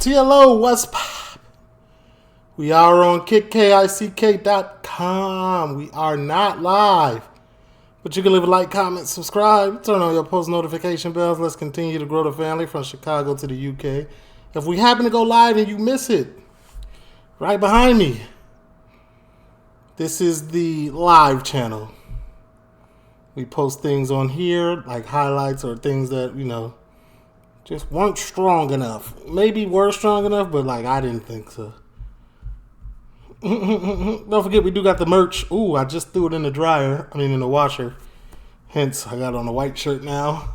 TLO, what's pop? We are on kick.com. We are not live. But you can leave a like, comment, subscribe, turn on your post notification bells. Let's continue to grow the family from Chicago to the UK. If we happen to go live and you miss it, right behind me, this is the live channel. We post things on here, like highlights or things that, you know, just weren't strong enough. Maybe were strong enough, but like I didn't think so. Don't forget we do got the merch. Ooh, I just threw it in the dryer. In the washer. Hence, I got on a white shirt now.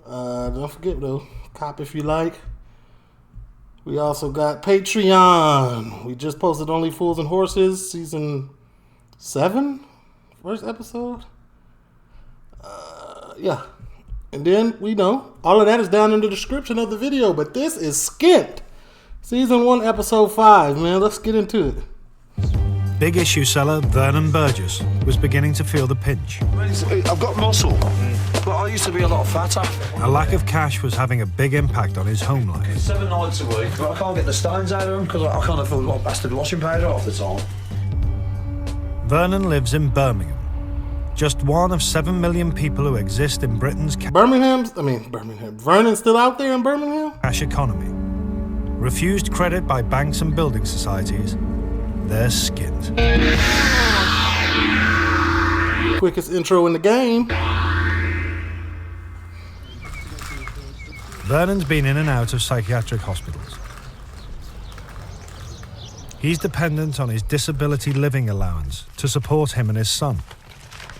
Don't forget though, cop if you like. We also got Patreon. We just posted Only Fools and Horses season 7, first episode. Yeah. And then, we know, all of that is down in the description of the video. But this is Skint. Season 1, episode 5, man. Let's get into it. Big issue seller Vernon Burgess was beginning to feel the pinch. I've got muscle, but I used to be a lot fatter. A lack of cash was having a big impact on his home life. 7 nights a week, but I can't get the stones out of them because I can't afford what bastard washing powder half the time. Vernon lives in Birmingham. Just one of 7 million people who exist in Britain's Birmingham. Vernon's still out there in Birmingham? Cash economy. Refused credit by banks and building societies. They're skint. Quickest intro in the game. Vernon's been in and out of psychiatric hospitals. He's dependent on his disability living allowance to support him and his son.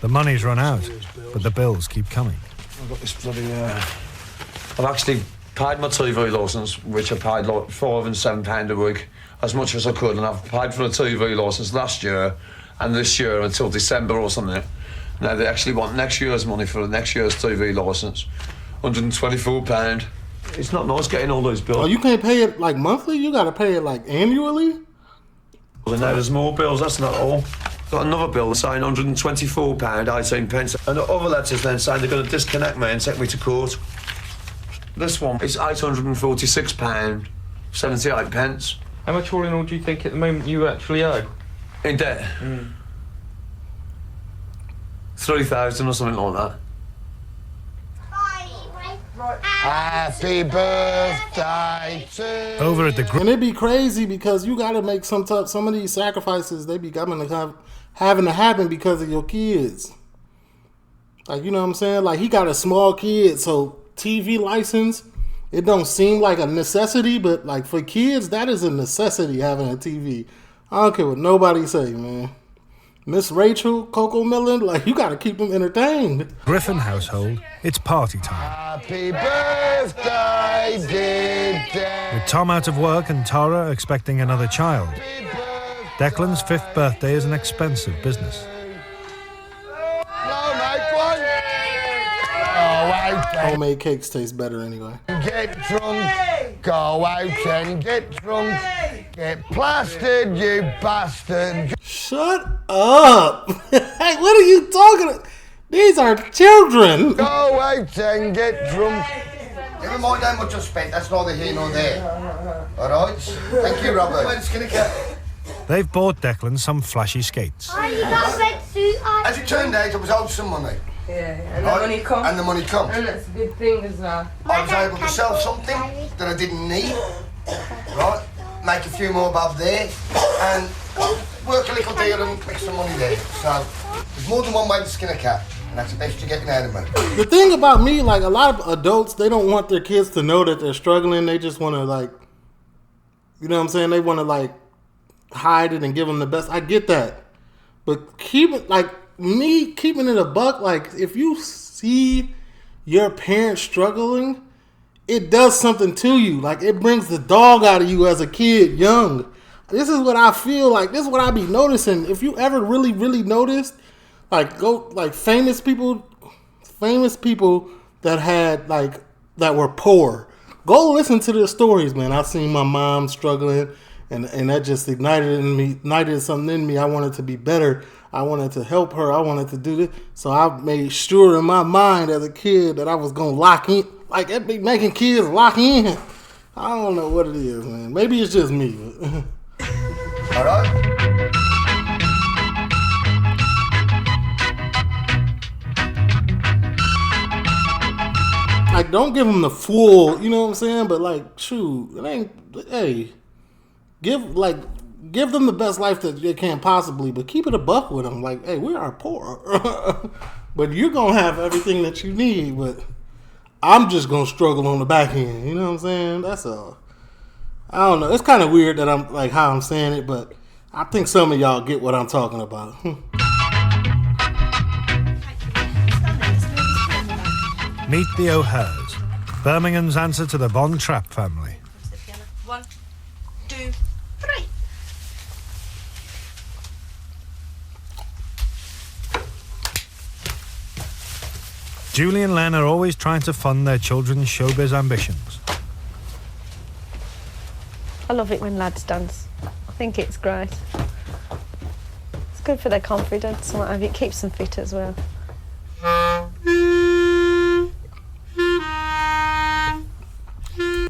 The money's run out, but the bills keep coming. I've got this bloody... I've actually paid my TV licence, which I paid like £5 and £7 a week, as much as I could, and I've paid for the TV licence last year and this year until December or something. Now they actually want next year's money for the next year's TV licence, £124. It's not nice getting all those bills. Oh, you can't pay it like monthly? You got to pay it like annually? Well, now there's more bills, that's not all. Got another bill saying £124.18, and the other letters then saying they're going to disconnect me and take me to court. This one is £846.78. How much all in all do you think at the moment you actually owe? In debt? 3,000 or something like that. Happy birthday to Over at the And it'd be crazy because you got to make some of these sacrifices. They be having to happen because of your kids. Like, you know what I'm saying? Like, he got a small kid, so TV license, it don't seem like a necessity, but like for kids, that is a necessity, having a TV. I don't care what nobody say, man. Miss Rachel, Coco Melon, like, you got to keep them entertained. Griffin household, it's party time. Happy birthday, dear Dad. With Tom out of work and Tara expecting another child, Declan's 5th birthday is an expensive business. Hello, mate, one. Oh, okay. Homemade cakes taste better anyway. Get drunk, go out and get drunk, get plastered, you bastard. Shut up. Hey, what are you talking about? These are children. Go out and get drunk. Never mind how much I spent, that's neither here nor there. Alright? Thank you, Robert. They've bought Declan some flashy skates. As it turned out, I was owed some money. Yeah, and the money comes. And the money comes. And that's a good thing as well. I was able to sell something that I didn't need. Right? Make a few more above there. And work a little deal and make some money there. So, there's more than one way to skin a cat. And that's the best you're getting out of me. The thing about me, like a lot of adults, they don't want their kids to know that they're struggling. They just want to, like, you know what I'm saying? They want to, like, hide it and give them the best. I get that. But keeping it a buck, like, if you see your parents struggling, it does something to you. Like, it brings the dog out of you as a kid, young. This is what I feel like. This is what I be noticing. If you ever really, really noticed, like, famous people that had, like, that were poor. Go listen to their stories, man. I've seen my mom struggling, and that just ignited something in me. I wanted to be better. I wanted to help her. I wanted to do this. So I made sure in my mind as a kid that I was going to lock in. Like, it be making kids lock in. I don't know what it is, man. Maybe it's just me. All right? Like, don't give them the full, you know what I'm saying? But like, shoot, it ain't. Hey, give them the best life that they can possibly, but keep it a buck with them. Like, hey, we are poor, but you're gonna have everything that you need. But I'm just gonna struggle on the back end. You know what I'm saying? That's all. I don't know. It's kind of weird that I'm like how I'm saying it, but I think some of y'all get what I'm talking about. Meet the O'Hares, Birmingham's answer to the Von Trapp family. 1, 2, 3. Julie and Len are always trying to fund their children's showbiz ambitions. I love it when lads dance. I think it's great. It's good for their confidence and what have you. It keeps them fit as well.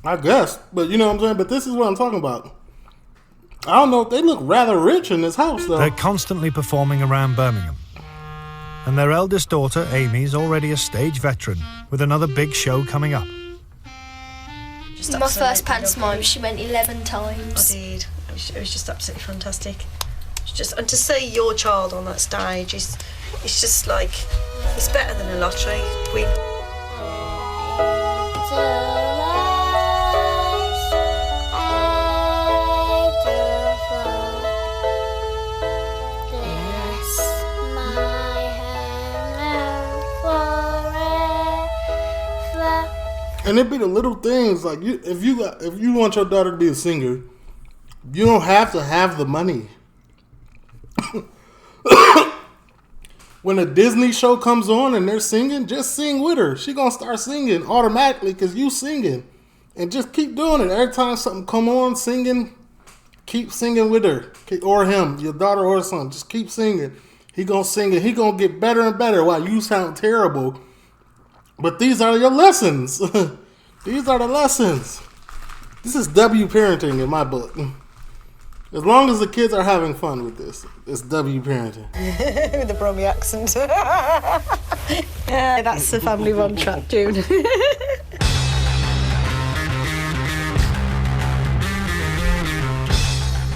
I guess, but you know what I'm saying? But this is what I'm talking about. I don't know, they look rather rich in this house, though. They're constantly performing around Birmingham. And their eldest daughter, Amy's already a stage veteran, with another big show coming up. My first pantomime, she went 11 times. I did. It was just absolutely fantastic. And to see your child on that stage it's just like, it's better than a lottery. And it be the little things like if you want your daughter to be a singer, you don't have to have the money. When a Disney show comes on and they're singing, just sing with her. She gonna start singing automatically because you singing, and just keep doing it. Every time something come on, singing, keep singing with her or him, your daughter or son. Just keep singing. He gonna sing it. He gonna get better and better while you sound terrible. But these are your lessons. These are the lessons. This is W parenting in my book. As long as the kids are having fun with this, it's W parenting. With the Brummy accent. Yeah, that's the family Von Trapp tune.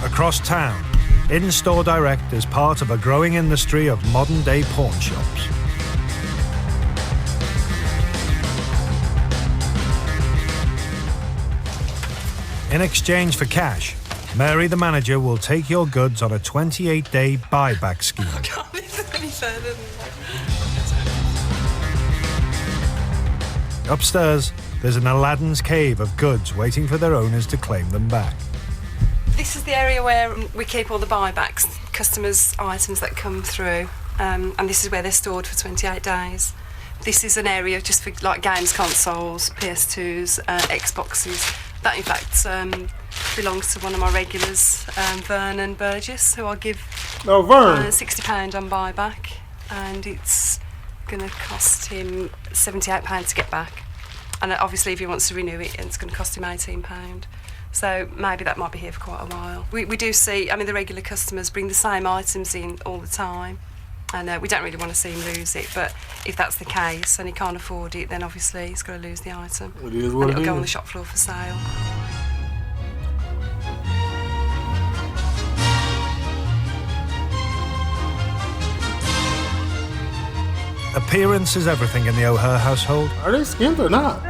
Across town, in-store direct is part of a growing industry of modern-day pawn shops. In exchange for cash, Mary, the manager, will take your goods on a 28-day buyback scheme. I can't be any further than that. Upstairs, there's an Aladdin's cave of goods waiting for their owners to claim them back. This is the area where we keep all the buybacks, customers' items that come through, and this is where they're stored for 28 days. This is an area just for like games consoles, PS2s, Xboxes. That in fact belongs to one of my regulars, Vernon Burgess, who I'll give £60 on buyback, and it's going to cost him £78 to get back. And obviously if he wants to renew it, it's going to cost him £18. So maybe that might be here for quite a while. We do see, I mean, the regular customers bring the same items in all the time, and we don't really want to see him lose it, but if that's the case and he can't afford it, then obviously he's going to lose the item. It is what and it'll it go is. on the shop floor for sale. Appearance is everything in the O'Hare household. Are they skint or not?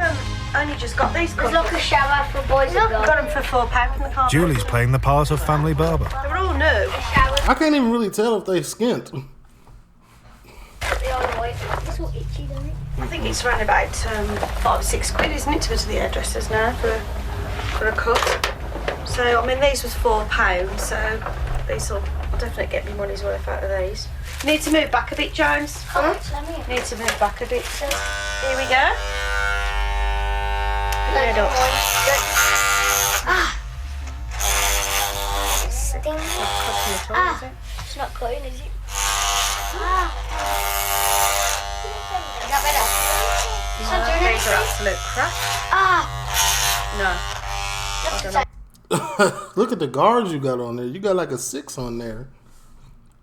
Only just got these. There's like a shower for boys and girls. Got them for £4 in the car. Julie's playing the part of family barber. They're all new. I can't even really tell if they skint. They are white. It's all itchy, doesn't it? I think it's around about £5 or £6, isn't it, to go to the hairdressers now for a cut. So I mean, these was £4, so these will definitely get me money's worth out of these. You need to move back a bit, Jones. Oh, You need to move back a bit. Here we go. Good up. Ah! It stings. It's not cutting, is it? Ah! Is that better? It's not doing These are anything. absolute crap. Ah! No. Look at the guards you got on there. You got like a 6 on there.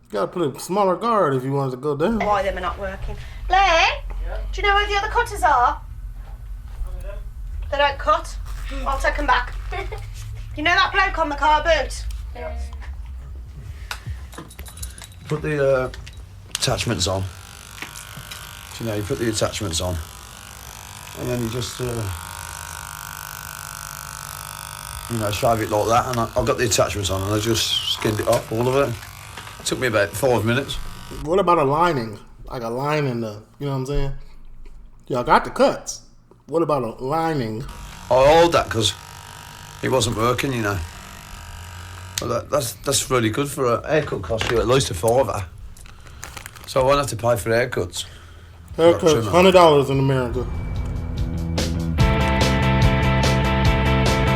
You gotta put a smaller guard if you want it to go down. Why them are not working? Lee, do you know where the other cutters are? They don't cut. I'll take them back. You know that bloke on the car boot? Yes. Put the attachments on. So, you put the attachments on, and then you just, shave it like that, and I've got the attachments on, and I just skinned it off, all of it. It took me about 5 minutes. What about a lining? Like a line in the, you know what I'm saying? Y'all got the cuts. What about a lining? I hold that because it wasn't working, you know. Well, that's really good for a haircut. Cost you at least a $5. So I won't have to pay for haircuts. Haircuts, $100 in America.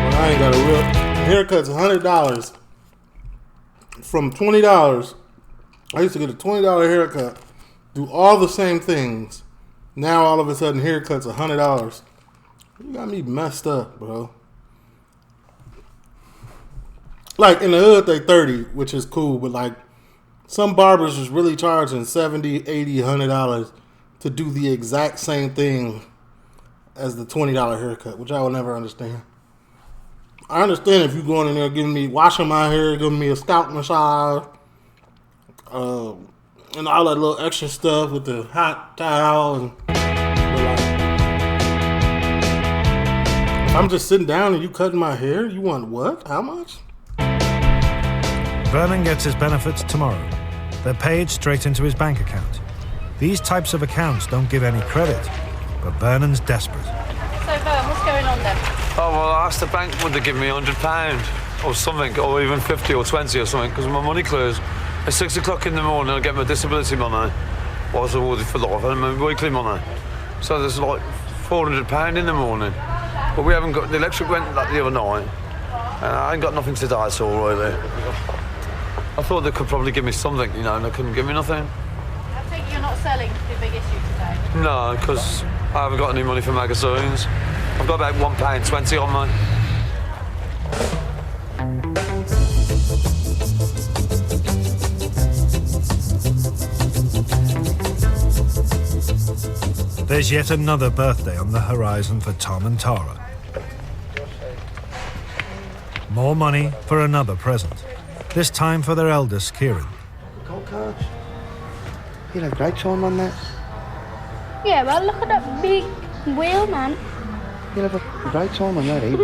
Well, I ain't got a real haircuts. $100 from $20. I used to get a $20 haircut, do all the same things. Now all of a sudden, haircuts $100. You got me messed up, bro. Like in the hood, they 30, which is cool, but like some barbers is really charging $70, $80, $100 to do the exact same thing as the $20 haircut, which I will never understand. I understand if you're going in there giving me, washing my hair, giving me a scalp massage, and all that little extra stuff with the hot towel. And like, if I'm just sitting down and you cutting my hair, you want what? How much? Vernon gets his benefits tomorrow. They're paid straight into his bank account. These types of accounts don't give any credit, but Vernon's desperate. So, Vern, what's going on then? Oh, well, I asked the bank would they give me £100 or something, or even 50 or 20 or something, because my money clears at 6 o'clock in the morning. I get my disability money, what I was awarded for life, and my weekly money. So there's like £400 in the morning. But we haven't got, the electric went like the other night, and I ain't got nothing today at all, really. I thought they could probably give me something, you know, and they couldn't give me nothing. I think you're not selling the big issue today. No, because I haven't got any money for magazines. I've got about £1.20 on mine. There's yet another birthday on the horizon for Tom and Tara. More money for another present. This time for their eldest, Kieran. Gold cards. You'll have a great time on that. Yeah, well, look at that big wheel, man. You'll have a great time on that, eh?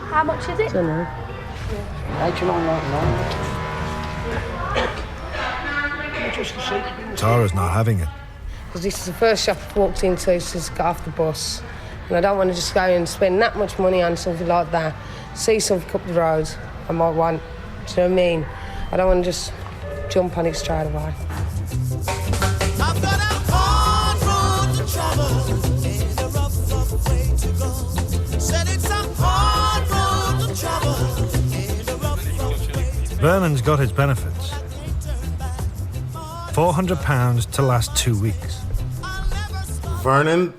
How much is it? I don't know. $89.99. Tara's not having it. Because this is the first shop I've walked into since I got off the bus. And I don't want to just go and spend that much money on something like that. See something up the road I might want. Do you know what I mean? I don't want to just jump on it straight away. I've got a hard road to travel and a rough way to go. Said it's a hard road to travel and a rough way to go. Vernon's got his benefits. £400 to last 2 weeks. Vernon,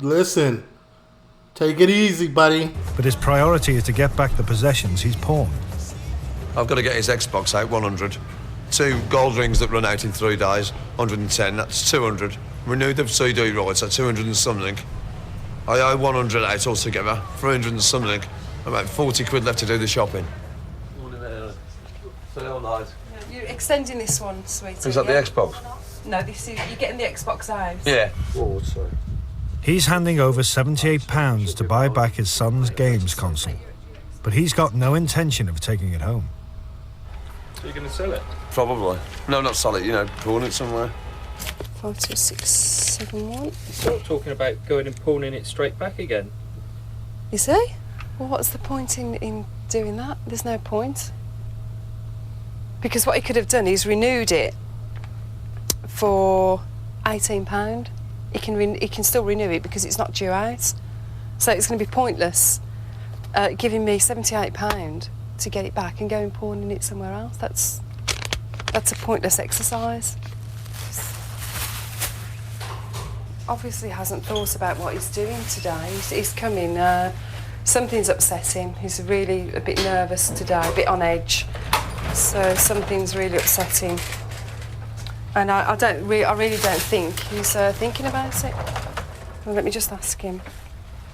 listen. Take it easy, buddy. But his priority is to get back the possessions he's pawned. I've got to get his Xbox out, 100. 2 gold rings that run out in 3 days, 110, that's 200. Renewed the CD rights at 200 and something. I owe 100 out altogether, 300 and something. About 40 quid left to do the shopping. You're extending this one, sweetie. Is that the Xbox? No, this is, you're getting the Xbox out. Yeah. Oh, sorry. He's handing over £78 to buy back his son's games console. But he's got no intention of taking it home. So you're going to sell it? Probably. No, not sell it, you know, pawn it somewhere. 52671. He's sort of talking about going and pawning it straight back again. Is he? Well, what's the point in doing that? There's no point. Because what he could have done is renewed it for £18. He can still renew it because it's not due out. So it's going to be pointless giving me £78 to get it back and go and pawning it somewhere else. That's a pointless exercise. Obviously hasn't thought about what he's doing today. He's coming Something's upset him. He's really a bit nervous today, a bit on edge. So something's really upsetting. And I really don't think he's thinking about it. Well, let me just ask him.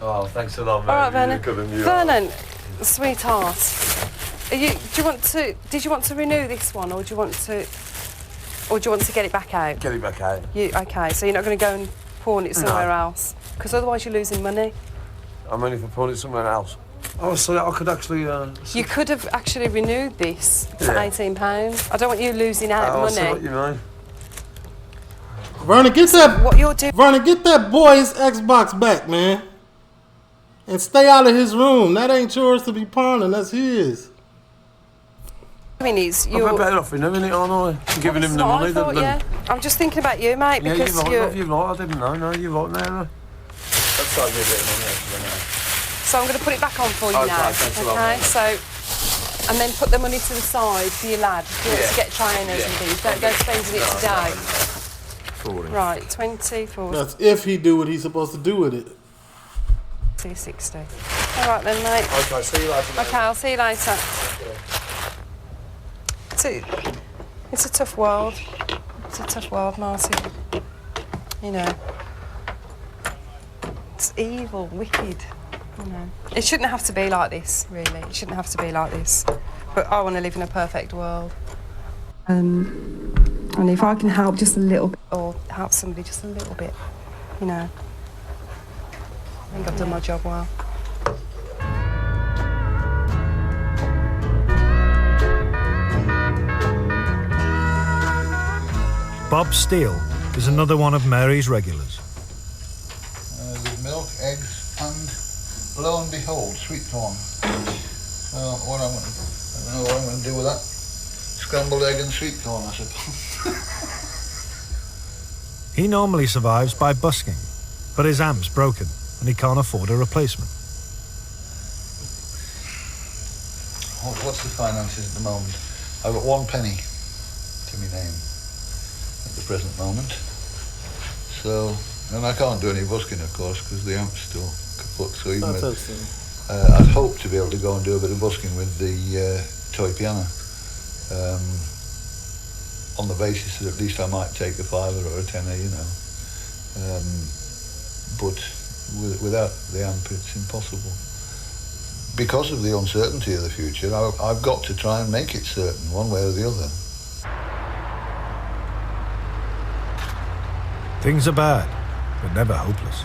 Oh, thanks a lot, mate. All right, Vernon. You Vernon, sweetheart, did you want to renew this one, or do you want to get it back out? Get it back out. Okay, so you're not going to go and pawn it somewhere else, because otherwise you're losing money. I'm only for pawning it somewhere else. Oh, so I could actually... You could have actually renewed this for £18. I don't want you losing out money. I see what you mean. Vernon, get that. What you're doing? Vernon, get that boy's Xbox back, man, and stay out of his room. That ain't yours to be pawning. That's his. I mean, I'm better off renewing it, aren't I? Giving him the money. Yeah. I'm just thinking about you, mate, because you're right. I didn't know. No, you're right there. That's like me a bit of money extra now. So I'm going to put it back on for you now. Thanks a lot, okay, mate. so and then put the money to the side for your lad. If you want to get trainers and things, don't go spending it today. 40. Right, 24. That's if he do what he's supposed to do with it. 260. All right then, mate. Okay, see you later. Okay, I'll see you later. It's a tough world. It's a tough world, Martin. You know, it's evil, wicked. You know, it shouldn't have to be like this, really. It shouldn't have to be like this. But I want to live in a perfect world. And if I can help just a little bit, or help somebody just a little bit, you know, I think I've done my job well. Bob Steele is another one of Mary's regulars. With milk, eggs, and lo and behold, sweet corn. I don't know what I'm going to do with that. Scrambled egg and sweet corn, I suppose. He normally survives by busking, but his amp's broken and he can't afford a replacement. What's the finances at the moment? I've got 1 penny to my name at the present moment. So, and I can't do any busking, of course, because the amp's still kaput. So even I'd hope to be able to go and do a bit of busking with the toy piano. On the basis that at least I might take a £5 or a £10, you know. But without the amp, it's impossible. Because of the uncertainty of the future, I've got to try and make it certain, one way or the other. Things are bad, but never hopeless.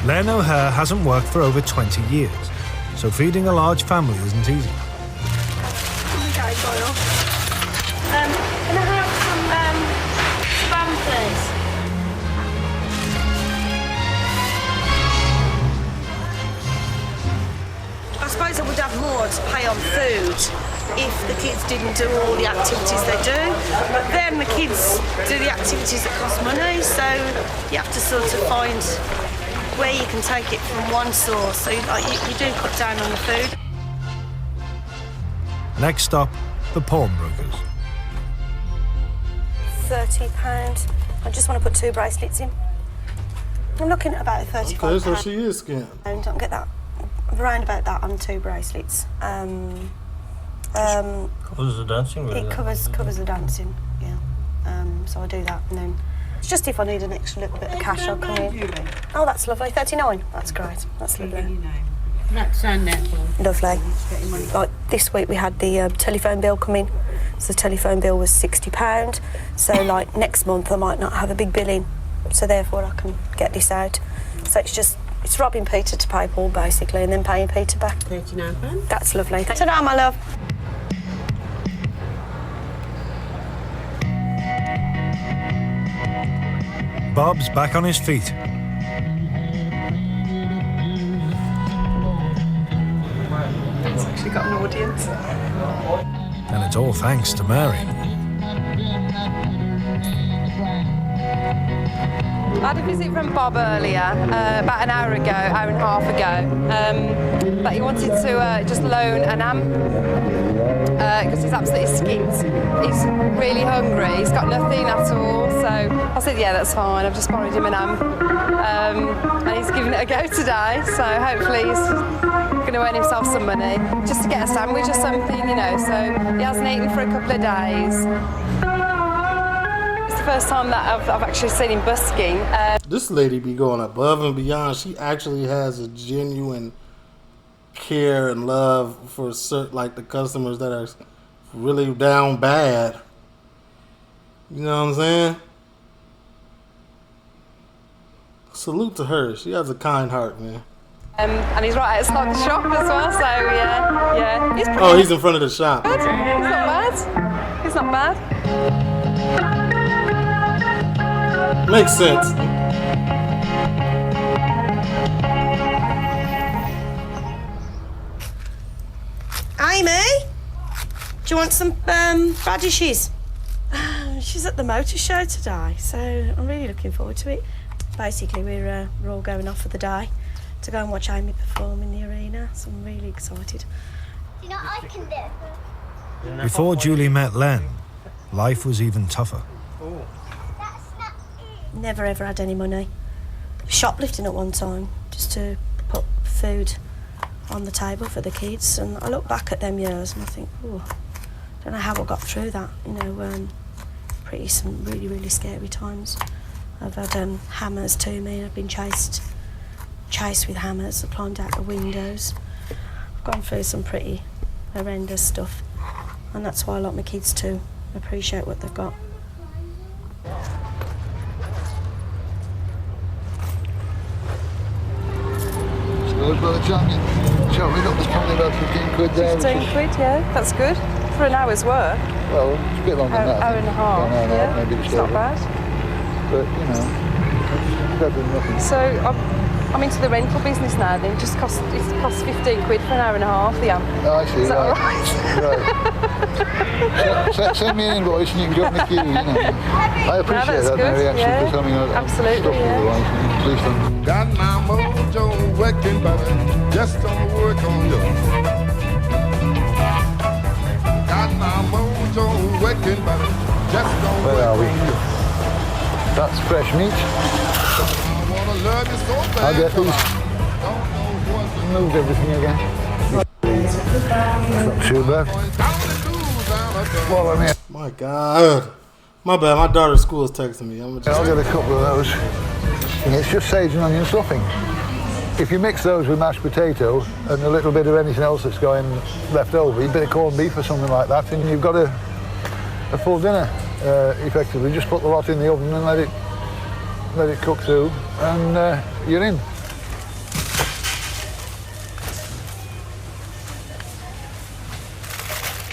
Len O'Hare hasn't worked for over 20 years, so feeding a large family isn't easy. Okay, Boyle. Can I have some spam, please? I suppose I would have more to pay on food if the kids didn't do all the activities they do. But then the kids do the activities that cost money, so you have to sort of find where you can take it from one source. So you do cut down on the food. Next stop, the pawnbrokers. £30. I just want to put 2 bracelets in. I'm looking at about £35. Okay, so she is Skint. And don't get that. Around about that on 2 bracelets. Covers the dancing, really. It covers the dancing, yeah. So I do that, and then it's just if I need an extra little bit of cash, I'll come in. Oh, that's lovely. 39. That's great. That's lovely. That's Lovely. Like this week we had the telephone bill come in. So the telephone bill was £60. So like next month I might not have a big bill in. So therefore I can get this out. So it's robbing Peter to pay Paul basically, and then paying Peter back. £39. That's lovely. Ta-da, my love. Bob's back on his feet. It's actually got an audience. And it's all thanks to Mary. I had a visit from Bob earlier, about an hour and a half ago, that he wanted to just loan an am because he's absolutely skint. He's really hungry, he's got nothing at all, so I said, yeah, that's fine, I've just borrowed him an am. And he's giving it a go today, so hopefully he's going to earn himself some money, just to get a sandwich or something, you know, so he hasn't eaten for a couple of days. First time that I've actually seen him busking. This lady be going above and beyond. She actually has a genuine care and love for certain, like the customers that are really down bad. You know what I'm saying? Salute to her. She has a kind heart, man. And he's right outside the shop as well, so yeah. He's in front of the shop. Good. He's not bad. He's not bad. Makes sense. Amy, do you want some radishes? She's at the motor show today, so I'm really looking forward to it. Basically, we're all going off for the day to go and watch Amy perform in the arena, so I'm really excited. You know what I can do? Before Julie met Len, life was even tougher. Never ever had any money. Shoplifting at one time, just to put food on the table for the kids. And I look back at them years and I think, oh, I don't know how I got through that. You know, some really, really scary times. I've had hammers to me. I've been chased with hammers. I climbed out the windows. I've gone through some pretty horrendous stuff, and that's why I like my kids to appreciate what they've got. By the time you chop it up, there's probably about 15 quid there. 15 quid, yeah, that's good. For an hour's work. Well, it's a bit longer than that. Hour and a half, yeah. Maybe it's not bad. But, you know, it's better than nothing. So, I'm into the rental business now then. It costs 15 quid for an hour and a half, the amp. Oh, I see. Is that right? Right. Send me an invoice and you can go in the queue, you know. I appreciate that, Mary, actually, yeah. because I mean, absolutely, yeah. Please don't. Got my mojo working, but just don't work on you. Got my mojo working, but just don't Where work are we? on you. That's fresh meat. I wanna love you so bad. I'll get these. Moved everything again. Not too bad. Well, I mean, my God. My bad, my daughter's school is texting me. I'll get a couple of those. It's just sage and onion stuffing. If you mix those with mashed potato and a little bit of anything else that's going left over, a bit of corned beef or something like that, and you've got a full dinner, effectively. Just put the lot in the oven and let it cook through, and you're in.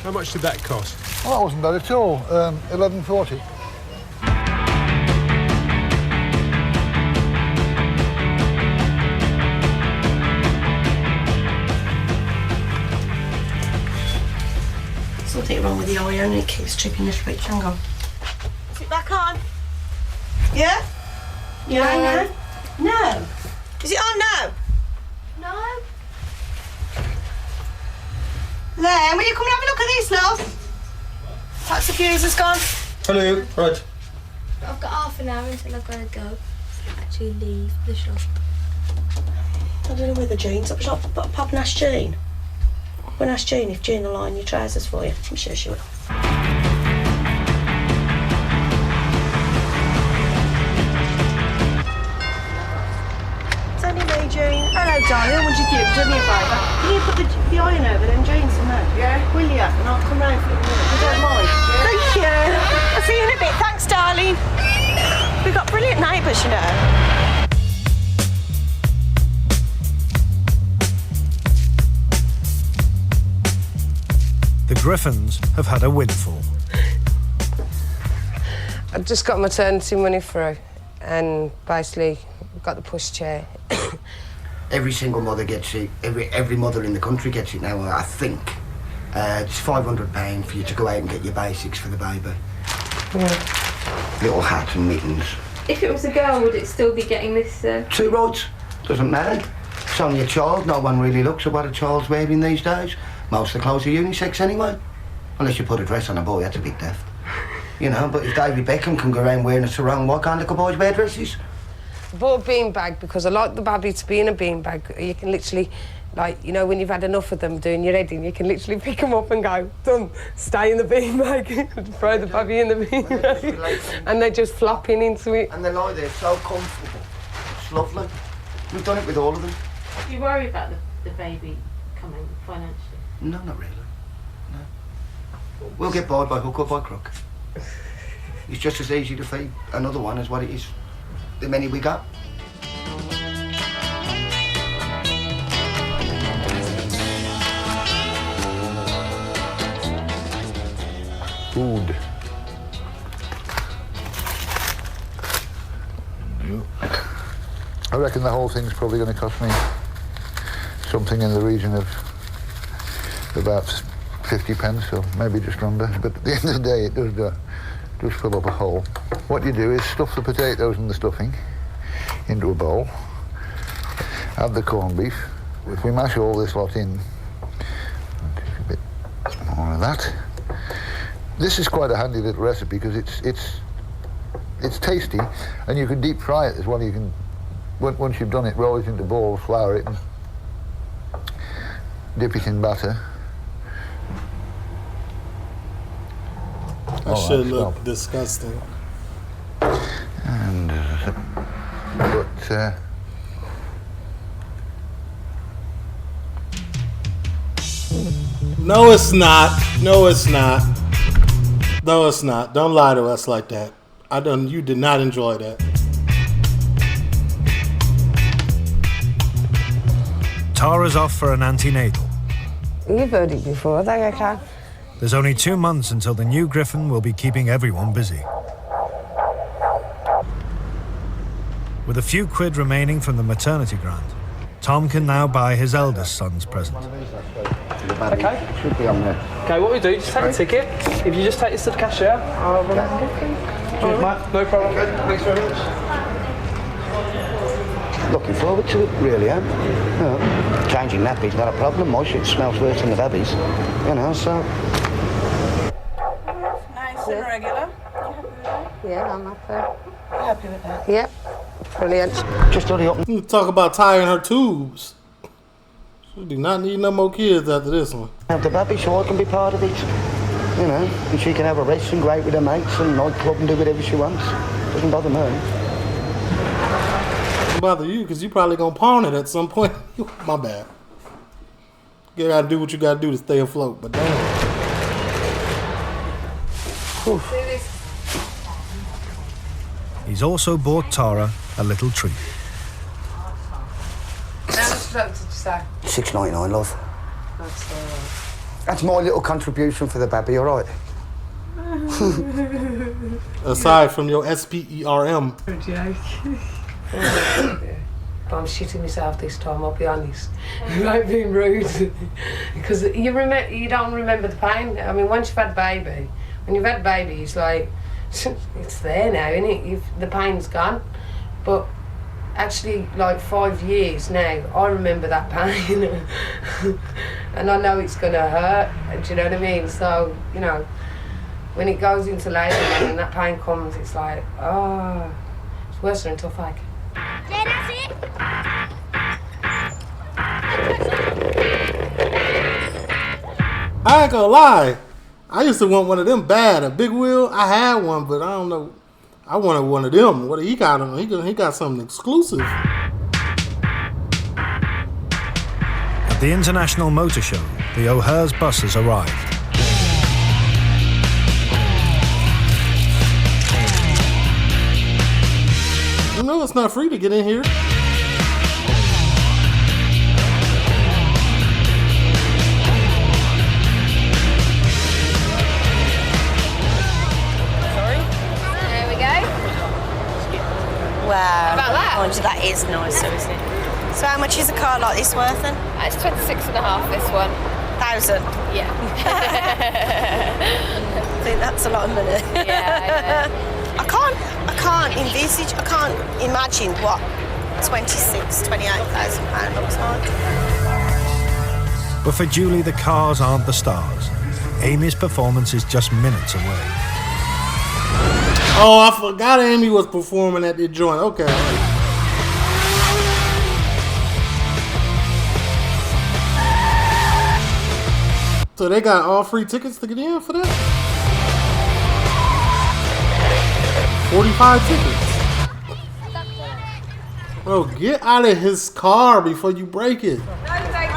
How much did that cost? Well, that wasn't bad at all. $11.40. Something wrong with the iron, it keeps tripping the switch. Hang on. Is it back on? Yeah? Yeah, no? No. Is it on now? No. Len, will you come and have a look at this, love? That's the fuse has gone. Hello, right. I've got half an hour until I've got to go. Actually leave the shop. I don't know whether Jean's up. Shop, but Pop and ask Jean. When ask Jean if Jean will iron your trousers for you. I'm sure she will. It's only me, Jean. Hello, darling. Would you do me a favour? Can you put the iron over them jeans and that? Yeah. Will you? And I'll come round for you in a minute. You don't mind? Yeah. Thank you. I'll see you in a bit. Thanks, darling. We've got brilliant neighbours, you know. The Griffins have had a windfall. I just got maternity money through and basically got the pushchair. Every single mother gets it. Every mother in the country gets it now, I think. It's £500 for you to go out and get your basics for the baby. Yeah. Little hat and mittens. If it was a girl, would it still be getting this? 2 rights. Doesn't matter. It's only a child. No one really looks at what a child's wearing these days. Most of the clothes are unisex anyway. Unless you put a dress on a boy, that's a bit deft. You know, but if David Beckham can go around wearing a sarong, why can't little boys wear dresses? I bought a beanbag because I like the baby to be in a beanbag. You can literally, like, you know, when you've had enough of them doing your heading, you can literally pick them up and go, done, stay in the beanbag, throw the baby in the beanbag, and they're just flopping into it. And they lie there so comfortable. It's lovely. We've done it with all of them. Do you worry about the baby coming financially? No, not really. No. We'll get by hook or by crook. It's just as easy to feed another one as what it is the many we got. Food. I reckon the whole thing's probably going to cost me something in the region of about 50 pence, or maybe just under. But at the end of the day, it does fill up a hole. What you do is stuff the potatoes and the stuffing into a bowl, add the corned beef. If we mash all this lot in, I'll take a bit more of that. This is quite a handy little recipe because it's tasty, and you can deep fry it as well. You can, once you've done it, roll it into balls, flour it, and dip it in batter. That should look disgusting. And no, it's not. No, it's not. No, it's not. Don't lie to us like that. You did not enjoy that. Tara's off for an antenatal. You've heard it before, I think I can. There's only 2 months until the new Griffin will be keeping everyone busy. With a few quid remaining from the maternity grant, Tom can now buy his eldest son's present. Okay. Should be on there. Okay, what we do, just take a ticket. If you just take this to the cashier, Cheers, mate. No problem. Thanks very much. Looking forward to it, really am. You know, changing nappies, not a problem. My shit smells worse than the baby's. You know, so... Nice and regular. Yeah, I'm happy. Happy with that? Yep. Brilliant. Just hurry up. You talk about tying her tubes. She do not need no more kids after this one. Have the baby so I can be part of it. You know, and she can have a rest and great with her mates and nightclub and do whatever she wants. Doesn't bother me. Doesn't bother you because you probably gonna pawn it at some point. My bad. You gotta do what you gotta do to stay afloat, but damn. He's also bought Tara a little treat. How much did you say? $6.99, love. That's my little contribution for the baby, all right? Aside from your SPERM. I'm shitting myself this time, I'll be honest. Without being rude. Because you don't remember the pain. I mean, once you've had a baby, when you've had a baby, it's like, it's there now, isn't it? The pain's gone. But actually, like 5 years now, I remember that pain. And I know it's gonna hurt, do you know what I mean? So, you know, when it goes into labour and that pain comes, it's like, oh, it's worse than a toothache. Yeah, that's it. I ain't gonna lie. I used to want one of them bad, a big wheel. I had one, but I don't know. I wanted one of them. What he got on? He got something exclusive. At the International Motor Show, the O'Hare's bus has arrived. You know it's not free to get in here. Wow. About that? Oh, that is nicer, isn't it? So how much is a car like this worth then? It's 26.5, this one. 1,000? Yeah. I think that's a lot of money. Yeah, I know. I can't envisage, I can't imagine what 28,000 pound looks like. But for Julie, the cars aren't the stars. Amy's performance is just minutes away. Oh, I forgot Amy was performing at the joint. Okay. So they got all free tickets to get in for that? 45 tickets. Bro, get out of his car before you break it. No, thank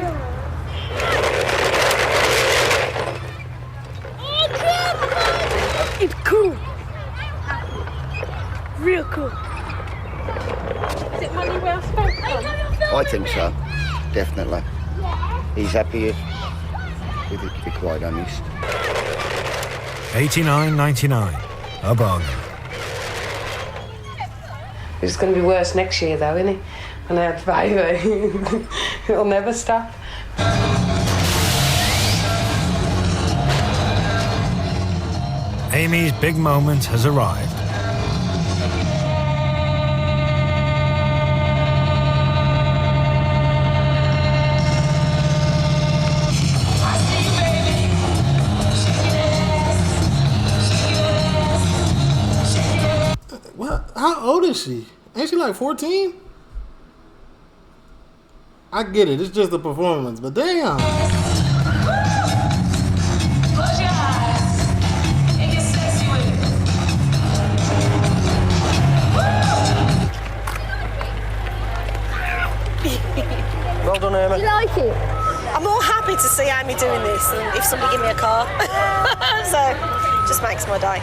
you. It's cool. Real cool. Is it money well spent? I think so, definitely. He's happier, to be quite honest. $89.99, a bargain. It's going to be worse next year, though, isn't it? When I have baby, it'll never stop. Amy's big moment has arrived. What? How old is she? Ain't she like 14? I get it. It's just a performance, but damn. Well done, Amy. Do you like it? I'm more happy to see Amy doing this than if somebody give me a car. So, just makes my day.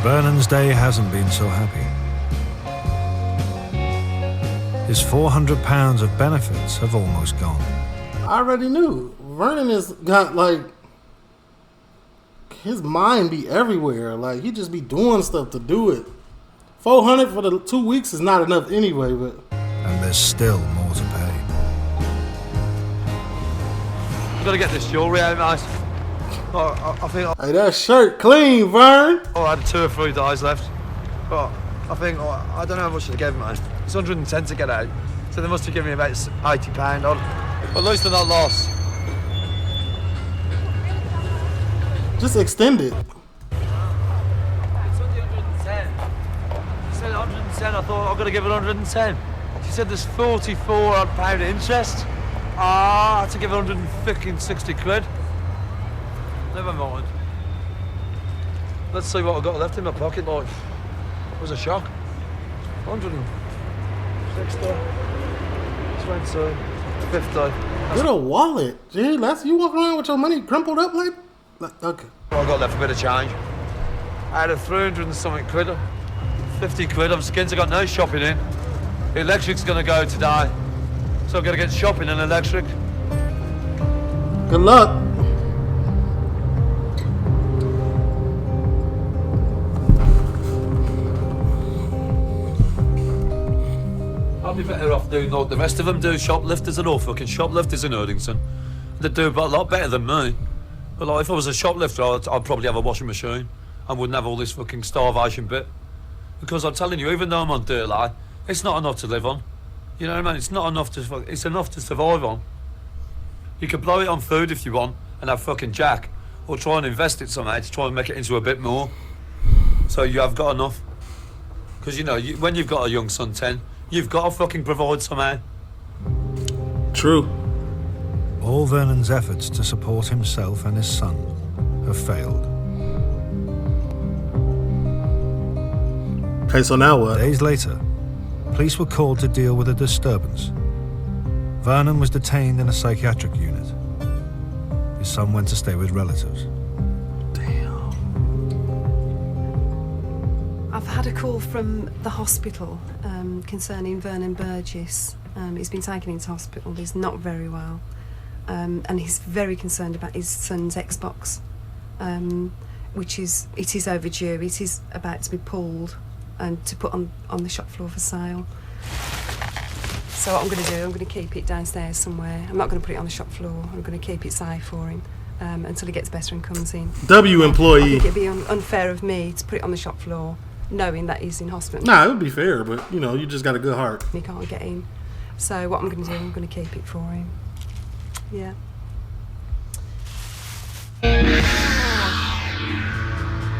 Vernon's day hasn't been so happy. His £400 of benefits have almost gone. I already knew. Vernon has got like his mind be everywhere. Like he just be doing stuff to do it. 400 for the 2 weeks is not enough anyway, but And there's still more to pay. Gotta get this jewellery out, mate. I think hey, that shirt clean, Vern. I had 2 or 3 days left. But I think I don't know how much they gave me, mate. It's 110 to get out. So they must have given me about £80 on. But at least they're not lost. Just extend it. It's only 110. She said 110, I thought I've got to give it 110. She said there's 44 odd pound interest. I had to give 160 quid. Never mind. Let's see what I've got left in my pocket, like. It was a shock. 160, 20, 50. Get a wallet, gee. You walk around with your money crumpled up like okay. Well, I got left a bit of change. I had a 300 and something quid, 50 quid. I'm skint. I got no shopping in. The electric's gonna go today, so I've got to get shopping and electric. Good luck. I'd be better off doing what the rest of them do. Shoplifters and all fucking shoplifters in Erdington. They do a lot better than me. But like, if I was a shoplifter, I'd probably have a washing machine. I wouldn't have all this fucking starvation bit. Because I'm telling you, even though I'm on dirt lie, it's not enough to live on. You know what I mean? It's not enough to. It's enough to survive on. You can blow it on food if you want and have fucking jack, or try and invest it somehow to try and make it into a bit more. So you have got enough. Because you know, when you've got a young son 10, you've got to fucking provide somehow. True. All Vernon's efforts to support himself and his son have failed. Okay, so now what? Days later, police were called to deal with a disturbance. Vernon was detained in a psychiatric unit. His son went to stay with relatives. I've had a call from the hospital concerning Vernon Burgess. He's been taken into hospital. He's not very well. And he's very concerned about his son's Xbox, which is overdue. It is about to be pulled and to put on the shop floor for sale. So what I'm going to do, I'm going to keep it downstairs somewhere. I'm not going to put it on the shop floor. I'm going to keep it safe for him. until he gets better and comes in. W I employee. think it'd be unfair of me to put it on the shop floor, knowing that he's in hospital. Nah, it would be fair, but you know, you just got a good heart. He can't get in. So what I'm going to do, I'm going to keep it for him. Yeah.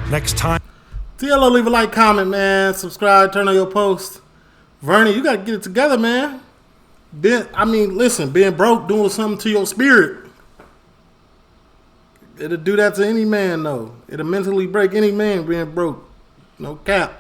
Next time. TLO, leave a like, comment, man. Subscribe, turn on your post. Vernon, you got to get it together, man. Listen, being broke, doing something to your spirit. It'll do that to any man, though. It'll mentally break any man being broke. No cap.